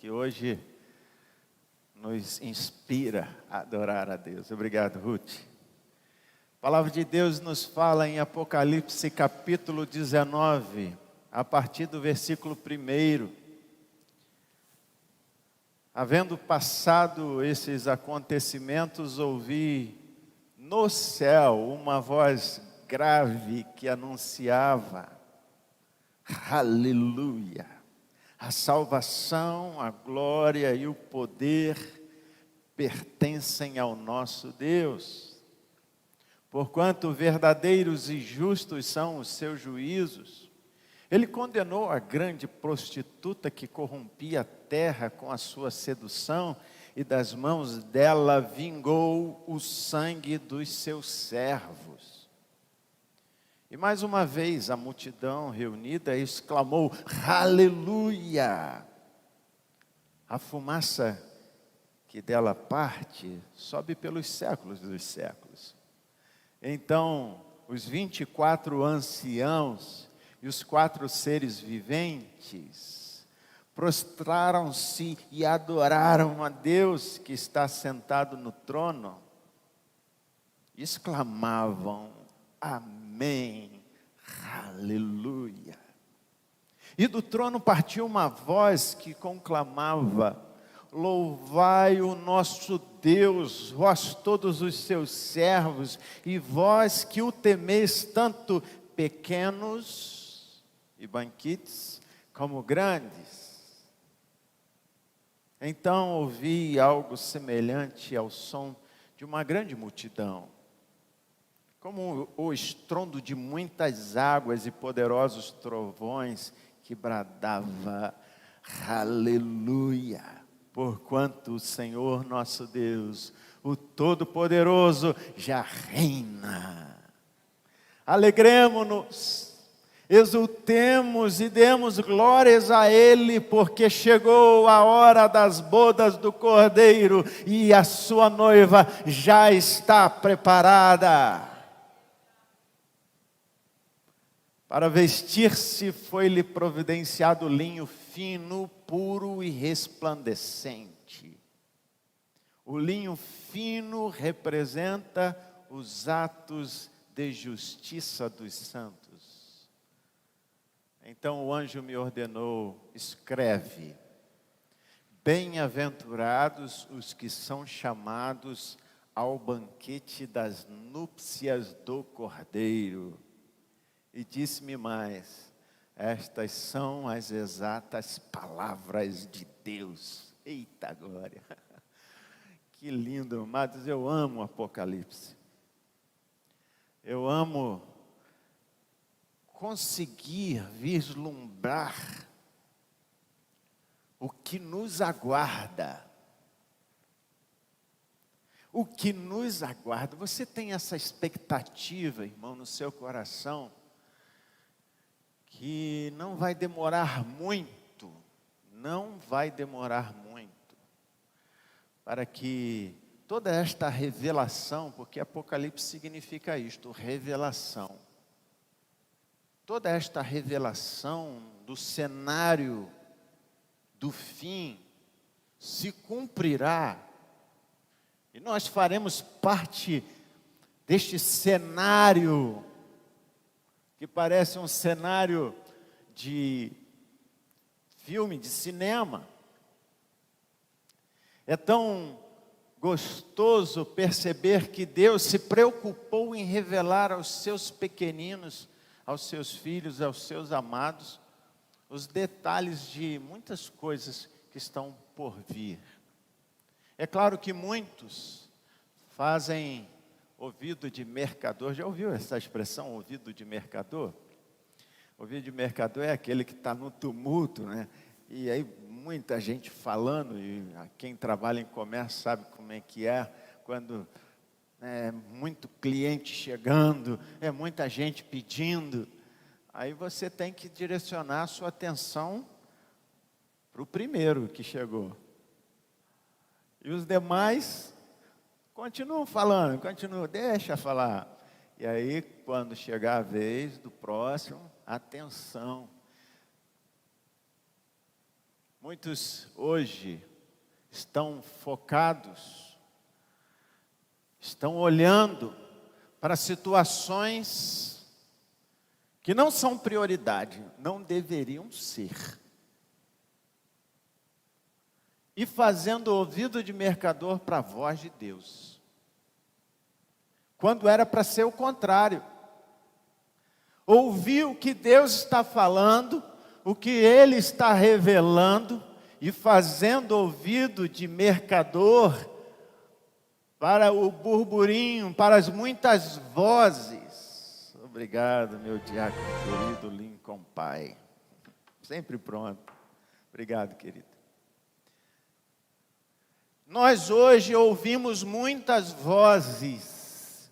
que hoje nos inspira a adorar a Deus. Obrigado, Ruth. A palavra de Deus nos fala em Apocalipse capítulo 19, a partir do versículo 1. Havendo passado esses acontecimentos, ouvi no céu uma voz grave que anunciava: Aleluia! A salvação, a glória e o poder pertencem ao nosso Deus. Porquanto verdadeiros e justos são os seus juízos. Ele condenou a grande prostituta que corrompia a terra com a sua sedução, e das mãos dela vingou o sangue dos seus servos. E mais uma vez a multidão reunida exclamou: Aleluia! A fumaça que dela parte sobe pelos séculos dos séculos. Então os 24 anciãos e os 4 seres viventes prostraram-se e adoraram a Deus que está sentado no trono. Exclamavam: Amém, aleluia. E do trono partiu uma voz que conclamava: Louvai o nosso Deus, vós todos os seus servos, e vós que o temeis, tanto pequenos e banquites como grandes. Então ouvi algo semelhante ao som de uma grande multidão, como o estrondo de muitas águas e poderosos trovões, que bradava: Aleluia! Porquanto o Senhor nosso Deus, o Todo-Poderoso, já reina. Alegremo-nos, exultemos e demos glórias a Ele, porque chegou a hora das bodas do Cordeiro, e a sua noiva já está preparada. Para vestir-se foi-lhe providenciado linho fino, puro e resplandecente. O linho fino representa os atos de justiça dos santos. Então o anjo me ordenou: escreve: bem-aventurados os que são chamados ao banquete das núpcias do Cordeiro. E disse-me mais: estas são as exatas palavras de Deus. Eita glória! Que lindo, amados, eu amo o Apocalipse. Eu amo conseguir vislumbrar o que nos aguarda. O que nos aguarda. Você tem essa expectativa, irmão, no seu coração, que não vai demorar muito, para que toda esta revelação, porque Apocalipse significa isto, revelação. Toda esta revelação do cenário do fim se cumprirá, e nós faremos parte deste cenário, que parece um cenário de filme, de cinema. É tão gostoso perceber que Deus se preocupou em revelar aos seus pequeninos, aos seus filhos, aos seus amados, os detalhes de muitas coisas que estão por vir. É claro que muitos fazem ouvido de mercador. Já ouviu essa expressão, ouvido de mercador? Ouvido de mercador é aquele que está no tumulto, né? E aí muita gente falando, e quem trabalha em comércio sabe como é que é, quando é muito cliente chegando, é muita gente pedindo, aí você tem que direcionar a sua atenção para o primeiro que chegou. E os demais continuam falando, deixa falar. E aí, quando chegar a vez do próximo, atenção. Muitos hoje estão focados, estão olhando para situações que não são prioridade, não deveriam ser. E fazendo ouvido de mercador para a voz de Deus. Quando era para ser o contrário. Ouvir o que Deus está falando, o que Ele está revelando, e fazendo ouvido de mercador para o burburinho, para as muitas vozes. Obrigado, meu diácono querido Lincoln Pai. Sempre pronto. Obrigado, querido. Nós hoje ouvimos muitas vozes,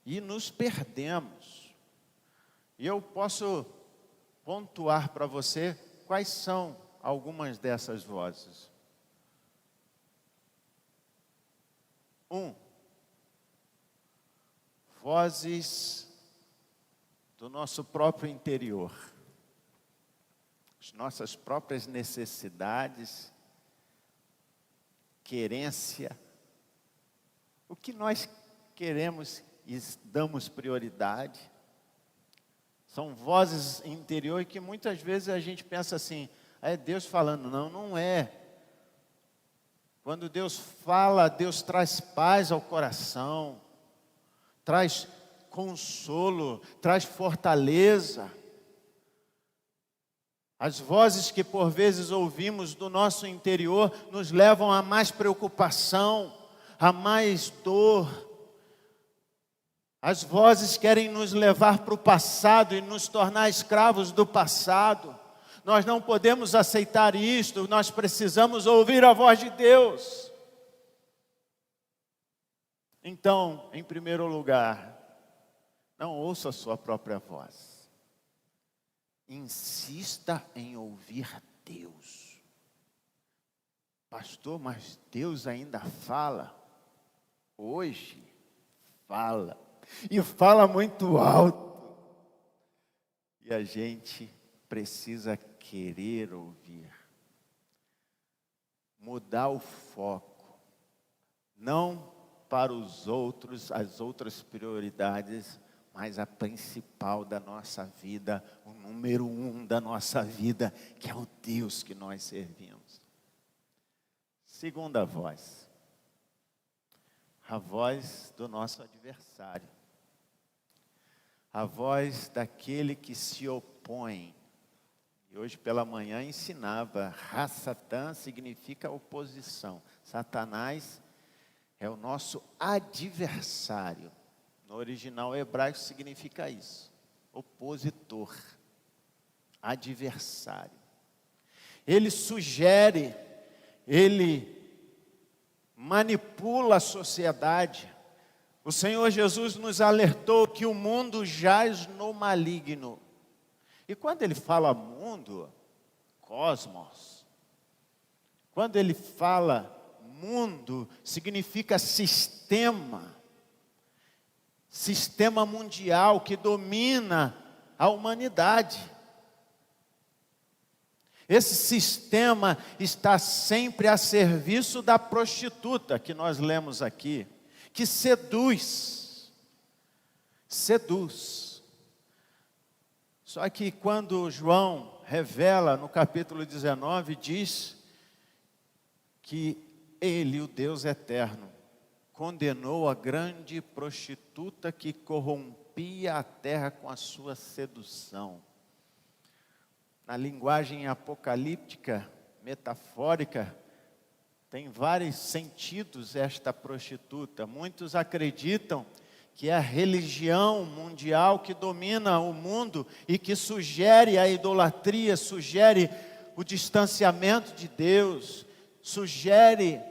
e nos perdemos. E eu posso pontuar para você quais são algumas dessas vozes. 1. Vozes do nosso próprio interior. As nossas próprias necessidades, querência, o que nós queremos e damos prioridade. São vozes interiores que muitas vezes a gente pensa assim, é Deus falando. Não, não é. Quando Deus fala, Deus traz paz ao coração, traz consolo, traz fortaleza. As vozes que por vezes ouvimos do nosso interior nos levam a mais preocupação, a mais dor. As vozes querem nos levar para o passado e nos tornar escravos do passado. Nós não podemos aceitar isto, nós precisamos ouvir a voz de Deus. Então, em primeiro lugar, não ouça a sua própria voz. Insista em ouvir Deus. Pastor, mas Deus ainda fala? Hoje, fala. E fala muito alto. E a gente precisa querer ouvir. Mudar o foco. Não para os outros, as outras prioridades, mas a principal da nossa vida, o número 1 da nossa vida, que é o Deus que nós servimos. Segunda voz, a voz do nosso adversário, a voz daquele que se opõe. E hoje pela manhã ensinava, Satã significa oposição, Satanás é o nosso adversário. No original hebraico significa isso, opositor, adversário. Ele sugere, ele manipula a sociedade. O Senhor Jesus nos alertou que o mundo jaz no maligno. E quando ele fala mundo, cosmos, quando ele fala mundo, significa sistema mundial que domina a humanidade. Esse sistema está sempre a serviço da prostituta, que nós lemos aqui, que seduz. Só que quando João revela no capítulo 19, diz que ele, o Deus eterno, condenou a grande prostituta que corrompia a terra com a sua sedução. Na linguagem apocalíptica, metafórica, tem vários sentidos esta prostituta. Muitos acreditam que é a religião mundial que domina o mundo e que sugere a idolatria, sugere o distanciamento de Deus, sugere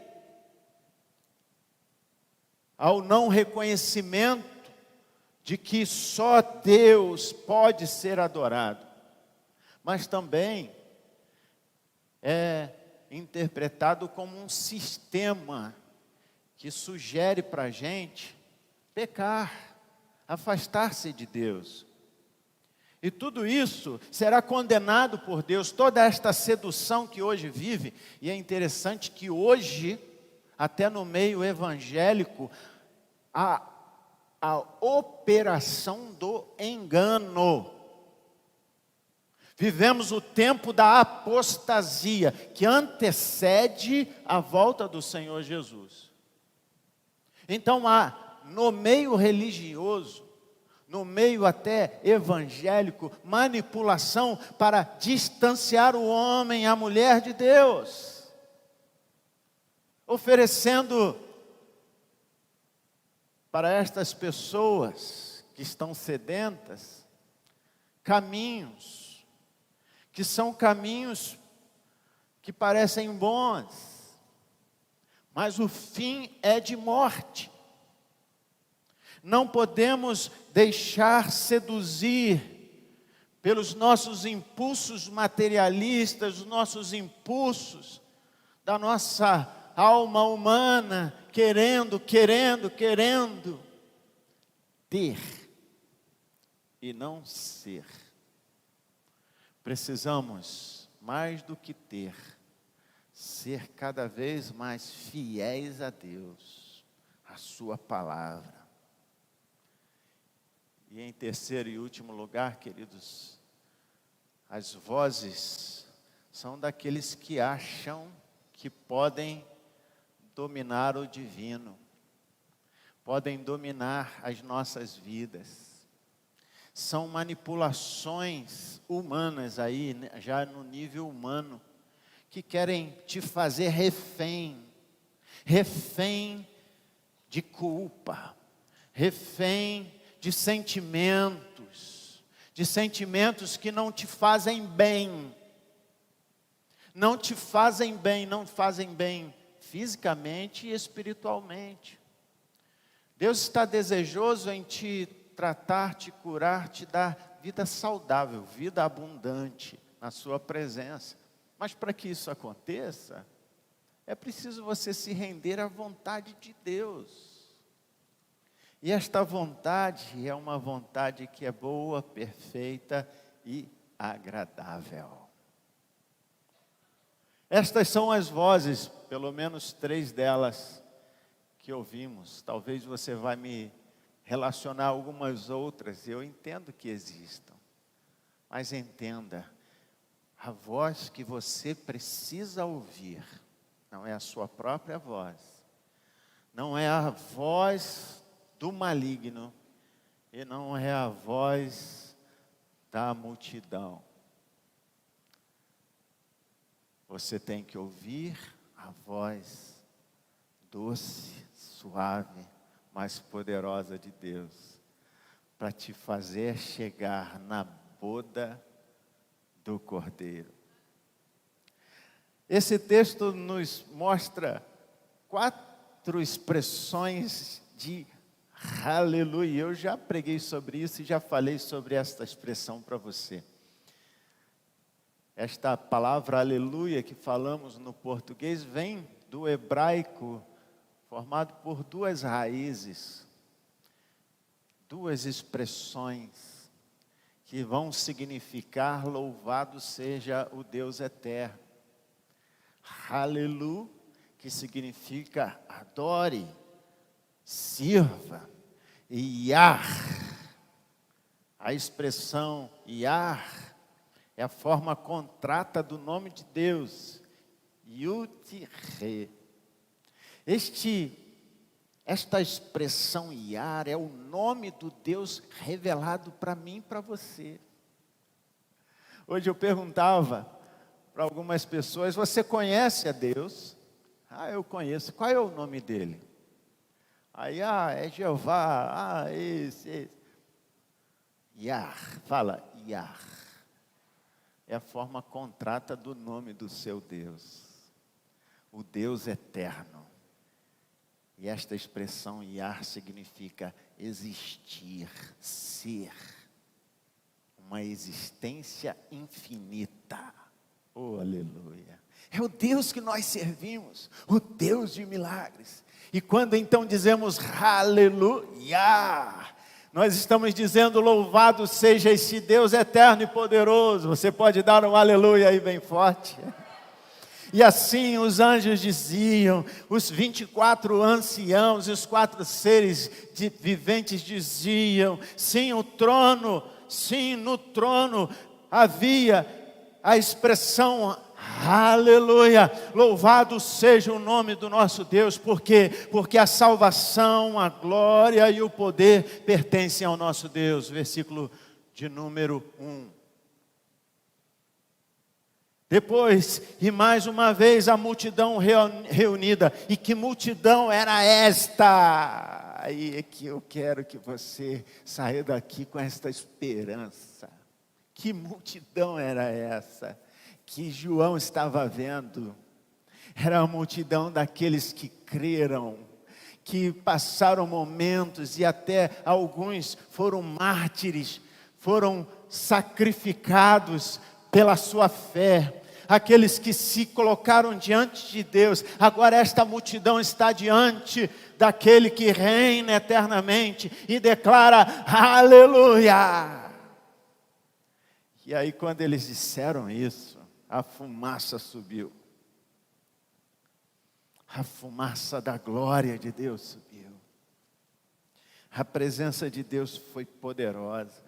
ao não reconhecimento de que só Deus pode ser adorado. Mas também é interpretado como um sistema que sugere para a gente pecar, afastar-se de Deus. E tudo isso será condenado por Deus, toda esta sedução que hoje vive. E é interessante que hoje, até no meio evangélico, a operação do engano. Vivemos o tempo da apostasia, que antecede a volta do Senhor Jesus. Então há, no meio religioso, no meio até evangélico, manipulação para distanciar o homem, a mulher de Deus, oferecendo para estas pessoas que estão sedentas, caminhos, que são caminhos que parecem bons, mas o fim é de morte. Não podemos deixar seduzir pelos nossos impulsos materialistas, os nossos impulsos da nossa alma humana, querendo ter e não ser. Precisamos, mais do que ter, ser cada vez mais fiéis a Deus, a sua palavra. E em terceiro e último lugar, queridos, as vozes são daqueles que acham que podem dominar o divino, podem dominar as nossas vidas. São manipulações humanas aí, já no nível humano, que querem te fazer refém de culpa, refém de sentimentos que não te fazem bem. Não te fazem bem, não fazem bem fisicamente e espiritualmente. Deus está desejoso em te tratar, te curar, te dar vida saudável, vida abundante na sua presença. Mas para que isso aconteça, é preciso você se render à vontade de Deus. E esta vontade é uma vontade que é boa, perfeita e agradável. Estas são as vozes, pelo menos 3 delas que ouvimos. Talvez você vai me relacionar algumas outras, eu entendo que existam. Mas entenda, a voz que você precisa ouvir não é a sua própria voz, não é a voz do maligno e não é a voz da multidão. Você tem que ouvir a voz doce, suave, mais poderosa de Deus, para te fazer chegar na boda do Cordeiro. Esse texto nos mostra 4 expressões de aleluia. Eu já preguei sobre isso e já falei sobre esta expressão para você. Esta palavra aleluia que falamos no português vem do hebraico, formado por 2 raízes, 2 expressões que vão significar louvado seja o Deus eterno. Aleluia, que significa adore, sirva. E Yah, a expressão Yah é a forma contrata do nome de Deus, Yud-He. Esta expressão Yah é o nome do Deus revelado para mim e para você. Hoje eu perguntava para algumas pessoas: você conhece a Deus? Eu conheço. Qual é o nome dele? Aí, é Jeová, esse. Yah, fala Yah. É a forma contrata do nome do seu Deus, o Deus eterno. E esta expressão Yah significa existir, ser, uma existência infinita. Oh, aleluia! É o Deus que nós servimos, o Deus de milagres. E quando então dizemos aleluia, Nós estamos dizendo: louvado seja esse Deus eterno e poderoso. Você pode dar um aleluia aí bem forte. E assim os anjos diziam, os 24 anciãos e os 4 seres viventes diziam: sim, o trono, sim, no trono havia a expressão aleluia, louvado seja o nome do nosso Deus. Por quê? Porque a salvação, a glória e o poder pertencem ao nosso Deus. Versículo de número 1. Depois, e mais uma vez, a multidão reunida. E que multidão era esta? Aí é que eu quero que você saia daqui com esta esperança. Que multidão era essa que João estava vendo? Era a multidão daqueles que creram, que passaram momentos e até alguns foram mártires, foram sacrificados pela sua fé. Aqueles que se colocaram diante de Deus. Agora esta multidão está diante daquele que reina eternamente e declara aleluia. E aí, quando eles disseram isso, a fumaça subiu. A fumaça da glória de Deus subiu. A presença de Deus foi poderosa.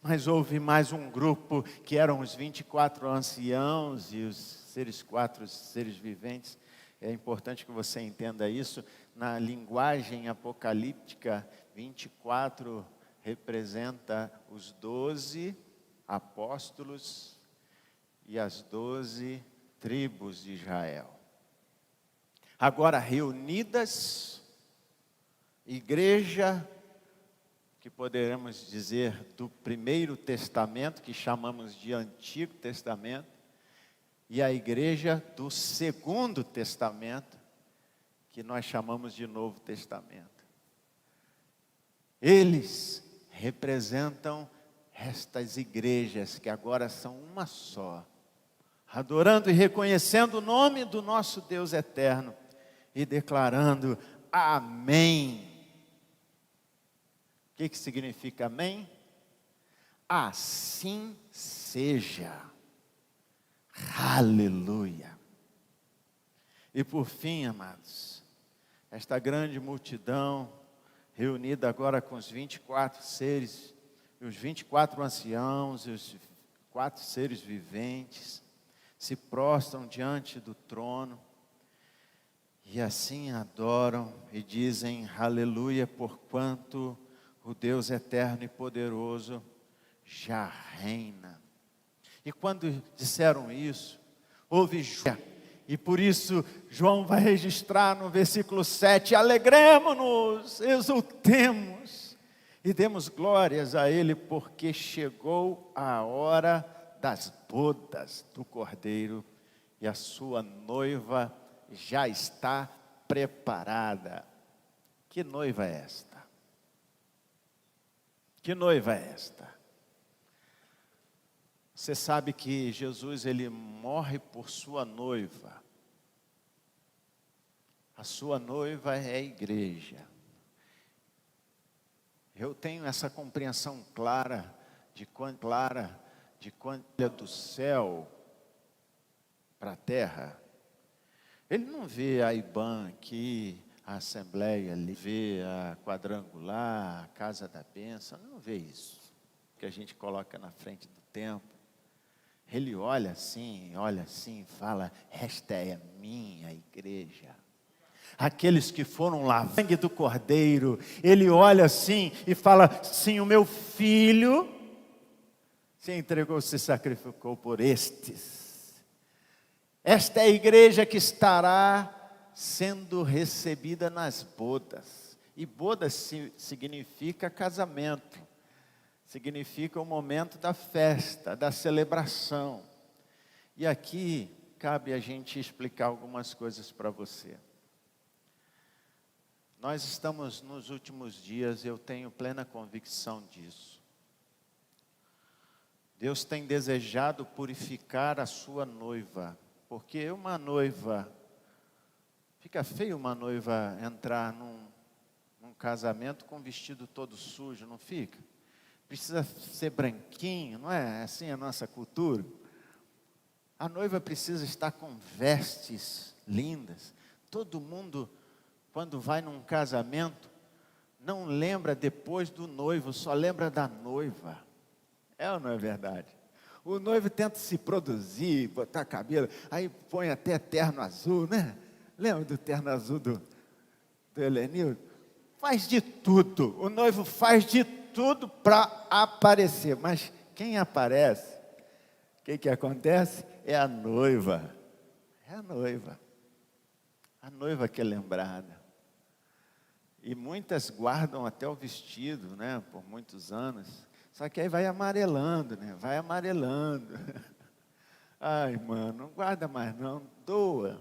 Mas houve mais um grupo, que eram os 24 anciãos e os 4 seres viventes. É importante que você entenda isso. Na linguagem apocalíptica, 24 representa os 12 apóstolos e as 12 tribos de Israel. Agora reunidas, igreja, que poderemos dizer do Primeiro Testamento, que chamamos de Antigo Testamento, e a igreja do Segundo Testamento, que nós chamamos de Novo Testamento. Eles representam estas igrejas que agora são uma só, adorando e reconhecendo o nome do nosso Deus eterno e declarando amém. O que significa amém? Assim seja. Aleluia. E por fim, amados, esta grande multidão, reunida agora com os 24 seres, os 24 anciãos e os 4 seres viventes, se prostram diante do trono, e assim adoram e dizem aleluia, porquanto o Deus eterno e poderoso já reina. E quando disseram isso, houve júbilo. E por isso João vai registrar no versículo 7, alegremo-nos, exultemos e demos glórias a Ele, porque chegou a hora das bodas do Cordeiro e a sua noiva já está preparada. Que noiva é esta? Que noiva é esta? Você sabe que Jesus, ele morre por sua noiva. A sua noiva é a igreja. Eu tenho essa compreensão clara de quando é do céu para a terra. Ele não vê a IBAN aqui, a Assembleia ali, vê a Quadrangular, a Casa da Bênção, não vê isso que a gente coloca na frente do templo. Ele olha assim e fala: esta é a minha igreja. Aqueles que foram lavados no sangue do Cordeiro, ele olha assim e fala: sim, o meu filho se entregou, se sacrificou por estes. Esta é a igreja que estará sendo recebida nas bodas. E bodas significa casamento, significa o momento da festa, da celebração. E aqui cabe a gente explicar algumas coisas para você. Nós estamos nos últimos dias, eu tenho plena convicção disso. Deus tem desejado purificar a sua noiva, porque uma noiva, fica feio uma noiva entrar num casamento com o vestido todo sujo, não fica? Precisa ser branquinho, não é assim a nossa cultura? A noiva precisa estar com vestes lindas. Todo mundo, quando vai num casamento, não lembra depois do noivo, só lembra da noiva. É ou não é verdade? O noivo tenta se produzir, botar cabelo, aí põe até terno azul, né? Lembra do terno azul do Helenildo? Faz de tudo, o noivo faz de tudo para aparecer, mas quem aparece, o que acontece? É a noiva, a noiva que é lembrada. E muitas guardam até o vestido, né, por muitos anos. Só que aí vai amarelando, né? Vai amarelando. Ai, mano, não guarda mais não, doa.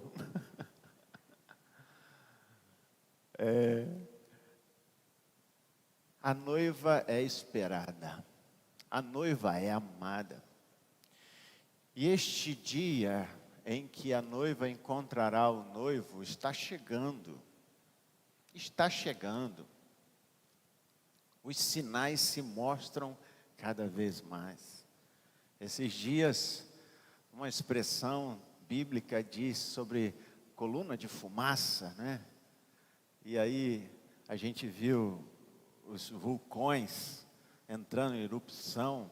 A noiva é esperada. A noiva é amada. E este dia em que a noiva encontrará o noivo está chegando. Está chegando. Os sinais se mostram cada vez mais. Esses dias, uma expressão bíblica diz sobre coluna de fumaça, né? E aí a gente viu os vulcões entrando em erupção.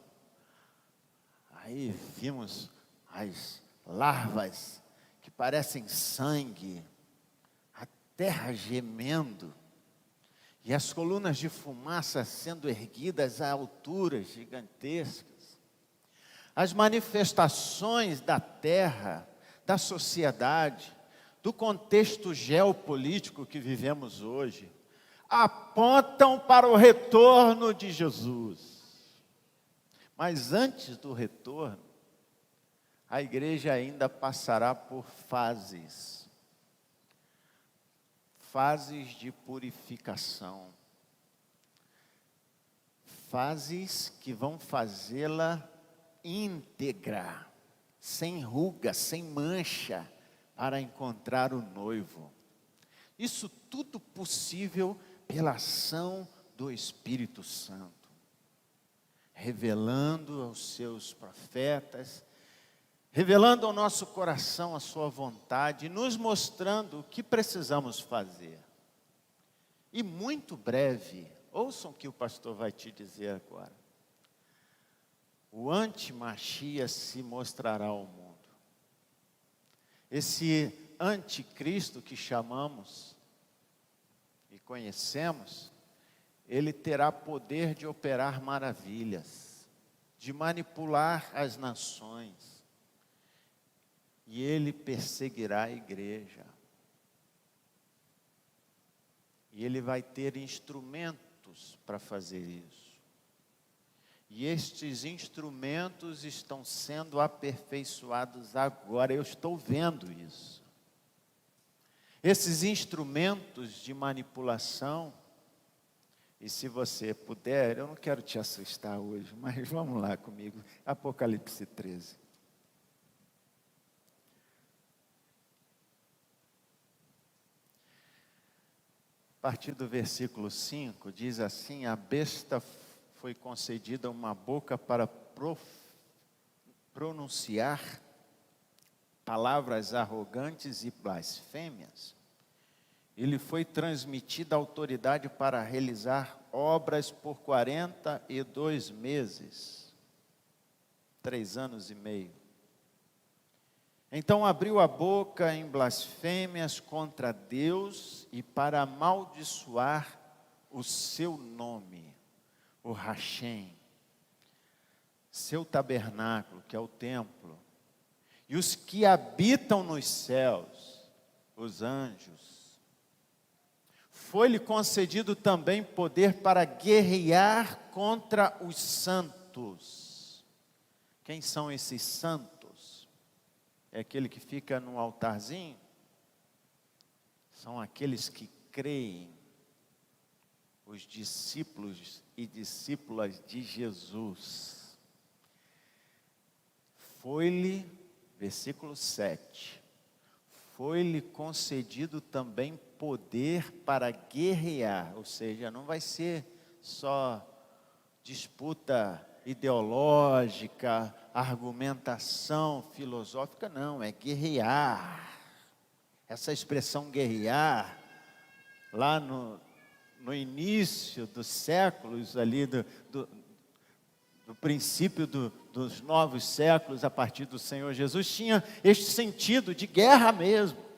Aí vimos as larvas que parecem sangue, a terra gemendo, e as colunas de fumaça sendo erguidas a alturas gigantescas. As manifestações da terra, da sociedade, do contexto geopolítico que vivemos hoje, apontam para o retorno de Jesus. Mas antes do retorno, a igreja ainda passará por fases de purificação, fases que vão fazê-la íntegra, sem ruga, sem mancha, para encontrar o noivo. Isso tudo possível pela ação do Espírito Santo, revelando aos seus profetas, revelando ao nosso coração a sua vontade, nos mostrando o que precisamos fazer. E muito breve, ouçam o que o pastor vai te dizer agora. O anti-Machia se mostrará ao mundo. Esse anticristo que chamamos e conhecemos, ele terá poder de operar maravilhas, de manipular as nações. E ele perseguirá a igreja. E ele vai ter instrumentos para fazer isso. E estes instrumentos estão sendo aperfeiçoados agora. Eu estou vendo isso. Esses instrumentos de manipulação, e se você puder, eu não quero te assustar hoje, mas vamos lá comigo, Apocalipse 13. A partir do versículo 5, diz assim: a besta foi concedida uma boca para pronunciar palavras arrogantes e blasfêmias. Ele foi transmitida autoridade para realizar obras por 42 meses, 3 anos e meio. Então abriu a boca em blasfêmias contra Deus e para amaldiçoar o seu nome, o Hashem, seu tabernáculo, que é o templo, e os que habitam nos céus, os anjos. Foi-lhe concedido também poder para guerrear contra os santos. Quem são esses santos? É aquele que fica no altarzinho? São aqueles que creem, os discípulos e discípulas de Jesus. Foi-lhe, versículo 7, foi-lhe concedido também poder para guerrear, ou seja, não vai ser só disputa ideológica, argumentação filosófica, não, é guerrear. Essa expressão guerrear, lá no início dos séculos, ali do princípio dos novos séculos, a partir do Senhor Jesus, tinha este sentido de guerra mesmo.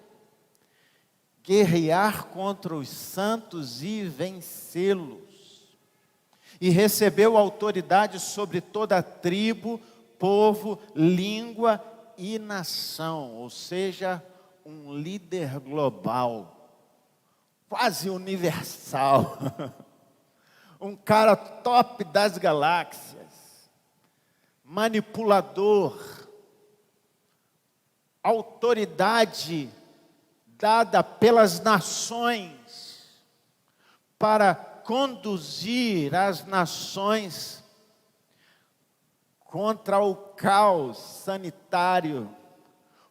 Guerrear contra os santos e vencê-los. E recebeu autoridade sobre toda a tribo, povo, língua e nação, ou seja, um líder global, quase universal, um cara top das galáxias, manipulador, autoridade dada pelas nações para conduzir as nações contra o caos sanitário,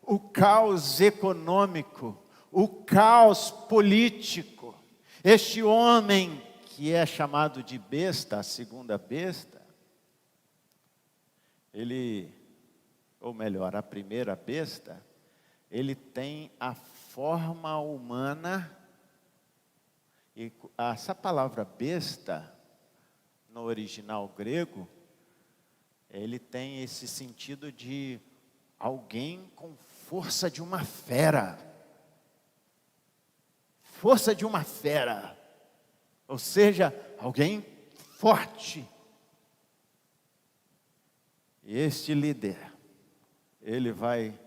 o caos econômico, o caos político. Este homem que é chamado de besta, a segunda besta, ou melhor, a primeira besta, ele tem a forma humana, e essa palavra besta, no original grego, ele tem esse sentido de alguém com força de uma fera. Força de uma fera. Ou seja, alguém forte. E este líder, ele vai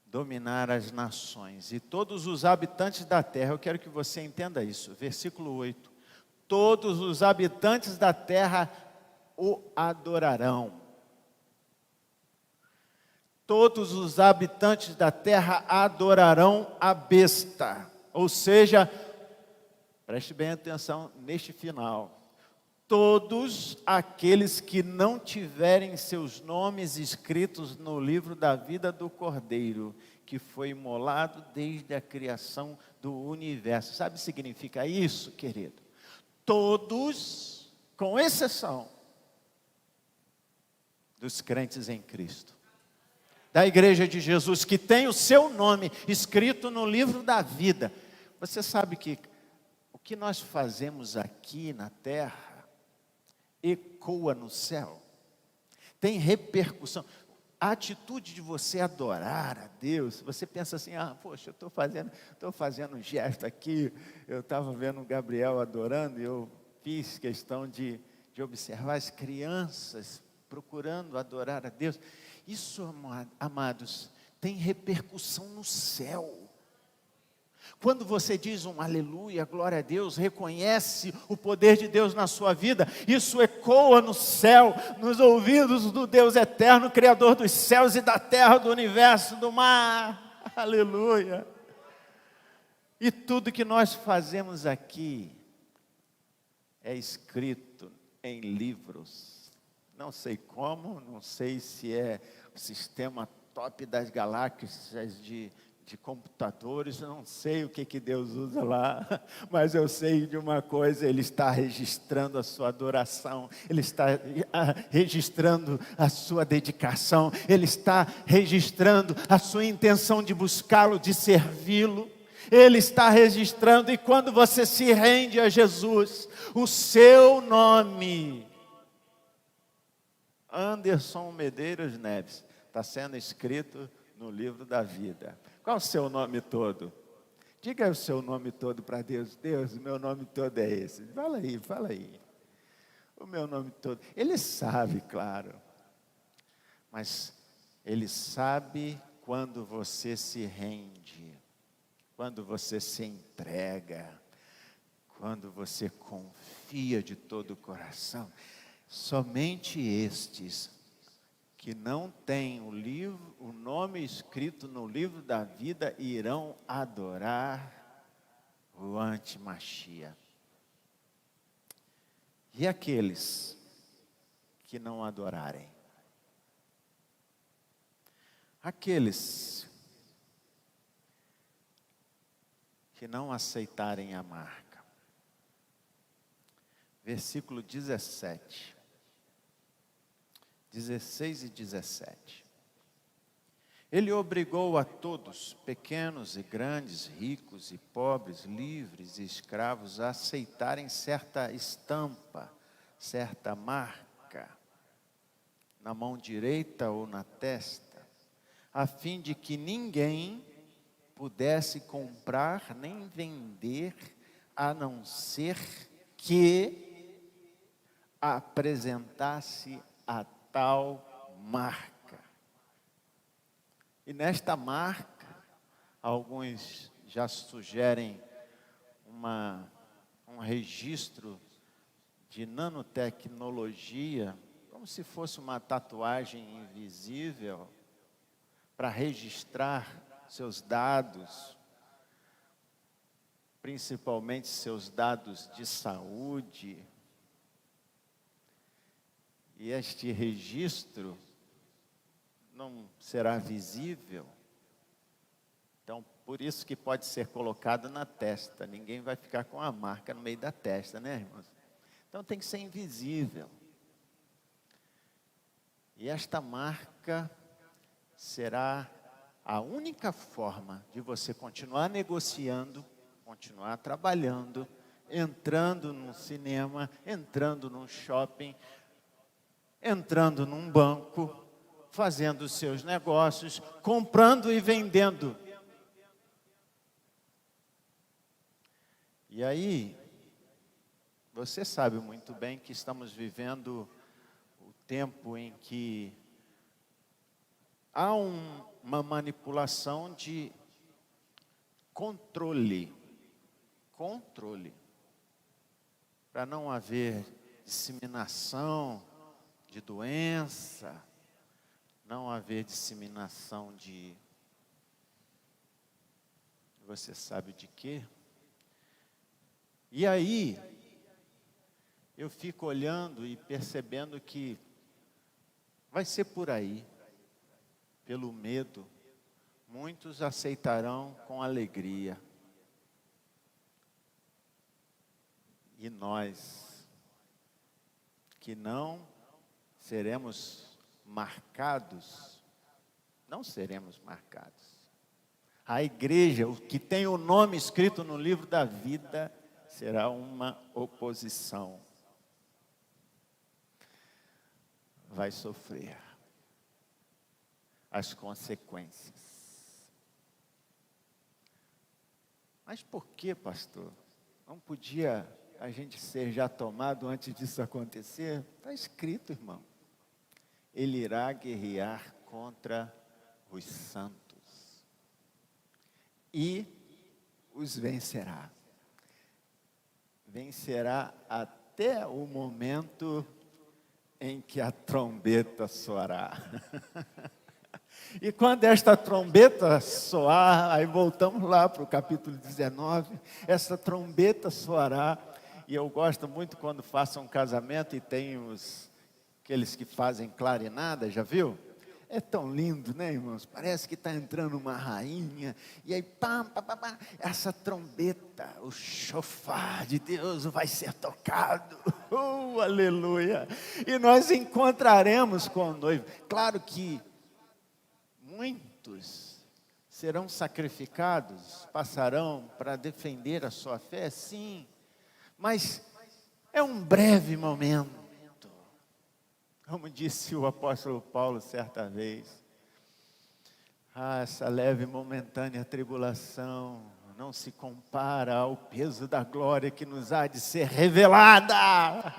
dominar as nações. E todos os habitantes da terra, eu quero que você entenda isso. Versículo 8. Todos os habitantes da terra o adorarão. Todos os habitantes da terra adorarão a besta. Ou seja, preste bem atenção neste final. Todos aqueles que não tiverem seus nomes escritos no livro da vida do Cordeiro, que foi imolado desde a criação do universo. Sabe o que significa isso, querido? Todos, com exceção dos crentes em Cristo, da igreja de Jesus, que tem o seu nome escrito no livro da vida. Você sabe que o que nós fazemos aqui na terra ecoa no céu, tem repercussão. A atitude de você adorar a Deus, você pensa assim, poxa, eu estou fazendo um gesto aqui, eu estava vendo o Gabriel adorando, e eu fiz questão de observar as crianças procurando adorar a Deus. Isso, amados, tem repercussão no céu. Quando você diz um aleluia, glória a Deus, reconhece o poder de Deus na sua vida, isso ecoa no céu, nos ouvidos do Deus eterno, Criador dos céus e da terra, do universo, do mar. Aleluia. E tudo que nós fazemos aqui é escrito em livros. Não sei como, não sei se é o sistema top das galáxias de computadores, eu não sei o que Deus usa lá, mas eu sei de uma coisa, Ele está registrando a sua adoração, Ele está registrando a sua dedicação, Ele está registrando a sua intenção de buscá-lo, de servi-lo, Ele está registrando, e quando você se rende a Jesus, o seu nome, Anderson Medeiros Neves, está sendo escrito no livro da vida. Qual o seu nome todo? Diga o seu nome todo para Deus. Deus, o meu nome todo é esse. Fala aí. O meu nome todo. Ele sabe, claro. Mas Ele sabe quando você se rende, quando você se entrega, quando você confia de todo o coração. Somente estes que não têm o nome escrito no livro da vida irão adorar o anti-Machia. E aqueles que não adorarem? Aqueles que não aceitarem a marca. Versículo 17. 16 e 17. Ele obrigou a todos, pequenos e grandes, ricos e pobres, livres e escravos, a aceitarem certa estampa, certa marca, na mão direita ou na testa, a fim de que ninguém pudesse comprar nem vender, a não ser que apresentasse a tal marca. E nesta marca, alguns já sugerem um registro de nanotecnologia, como se fosse uma tatuagem invisível, para registrar seus dados, principalmente seus dados de saúde. E este registro não será visível. Então, por isso que pode ser colocado na testa. Ninguém vai ficar com a marca no meio da testa, né, irmãos? Então, tem que ser invisível. E esta marca será a única forma de você continuar negociando, continuar trabalhando, entrando num cinema, entrando num shopping, entrando num banco, fazendo os seus negócios, comprando e vendendo. E aí, você sabe muito bem que estamos vivendo o tempo em que há uma manipulação de controle, para não haver disseminação de doença, não haver disseminação de, você sabe de quê? E aí, eu fico olhando e percebendo que vai ser por aí, pelo medo, muitos aceitarão com alegria. E nós, que não seremos marcados, não seremos marcados. A igreja, o que tem o nome escrito no livro da vida, será uma oposição. Vai sofrer as consequências. Mas por que, pastor? Não podia a gente ser já tomado antes disso acontecer? Está escrito, irmão. Ele irá guerrear contra os santos e os vencerá. Vencerá até o momento em que a trombeta soará. E quando esta trombeta soar, aí voltamos lá para o capítulo 19, essa trombeta soará, e eu gosto muito quando faço um casamento e tem aqueles que fazem clarinada, já viu? É tão lindo, né, irmãos? Parece que está entrando uma rainha, e aí, pam, pam, pam, pam, essa trombeta, o chofar de Deus vai ser tocado, aleluia! E nós encontraremos com o noivo. Claro que muitos serão sacrificados, passarão para defender a sua fé, sim, mas é um breve momento. Como disse o apóstolo Paulo certa vez, essa leve e momentânea tribulação não se compara ao peso da glória que nos há de ser revelada.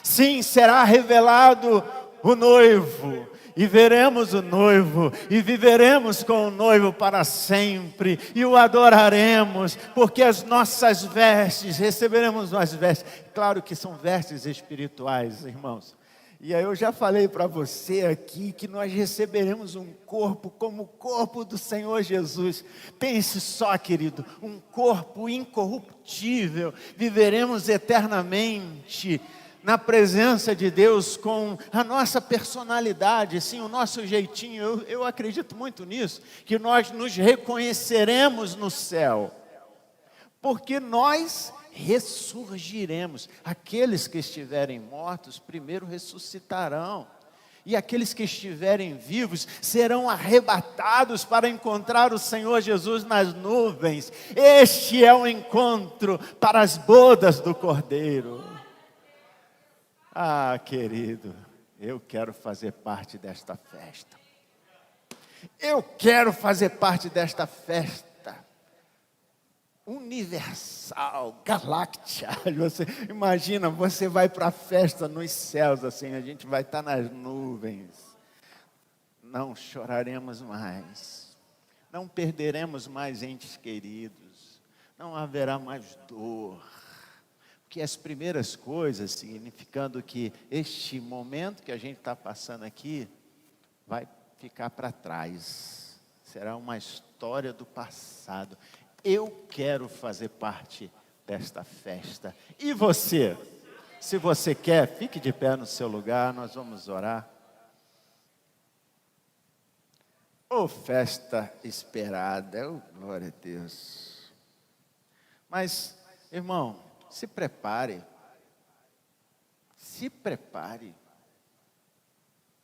Sim, será revelado o noivo, e veremos o noivo, e viveremos com o noivo para sempre, e o adoraremos, porque as nossas vestes, receberemos as vestes, claro que são vestes espirituais, irmãos. E aí eu já falei para você aqui que nós receberemos um corpo como o corpo do Senhor Jesus. Pense só, querido, um corpo incorruptível. Viveremos eternamente na presença de Deus com a nossa personalidade, sim, o nosso jeitinho. Eu acredito muito nisso, que nós nos reconheceremos no céu. porque nós ressurgiremos. Aqueles que estiverem mortos, primeiro ressuscitarão. E aqueles que estiverem vivos serão arrebatados para encontrar o Senhor Jesus nas nuvens. Este é o encontro para as bodas do Cordeiro. Ah, querido, eu quero fazer parte desta festa. Eu quero fazer parte desta festa universal, galáctea. Você imagina, você vai para a festa nos céus, assim, a gente vai estar nas nuvens. Não choraremos mais, não perderemos mais entes queridos, não haverá mais dor. Porque as primeiras coisas, significando que este momento que a gente está passando aqui, vai ficar para trás. Será uma história do passado. Eu quero fazer parte desta festa. E você? Se você quer, fique de pé no seu lugar, nós vamos orar. Oh, festa esperada, oh, glória a Deus. Mas, irmão, se prepare. Se prepare.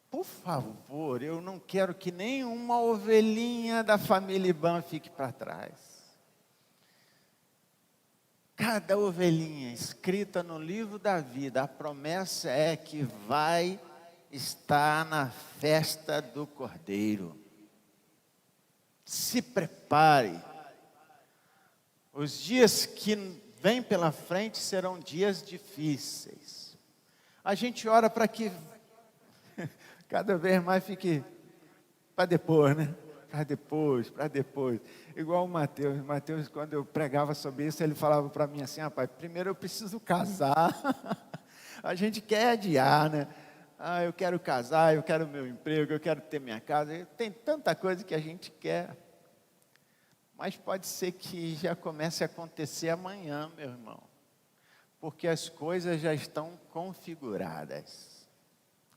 Por favor, eu não quero que nenhuma ovelhinha da família Iban fique para trás. Cada ovelhinha escrita no livro da vida, a promessa é que vai estar na festa do Cordeiro. Se prepare. Os dias que vêm pela frente serão dias difíceis. A gente ora para que cada vez mais fique para depois, né? Para depois. Igual o Mateus. Mateus, quando eu pregava sobre isso, ele falava para mim assim: rapaz, primeiro eu preciso casar. A gente quer adiar, né? Ah, eu quero casar, eu quero meu emprego, eu quero ter minha casa. Tem tanta coisa que a gente quer. Mas pode ser que já comece a acontecer amanhã, meu irmão. Porque as coisas já estão configuradas.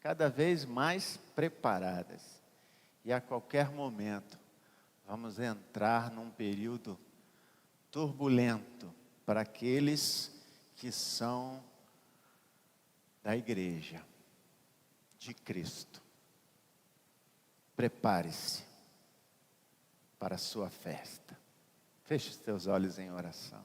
Cada vez mais preparadas. E a qualquer momento, vamos entrar num período turbulento para aqueles que são da igreja de Cristo. Prepare-se para a sua festa. Feche os teus olhos em oração.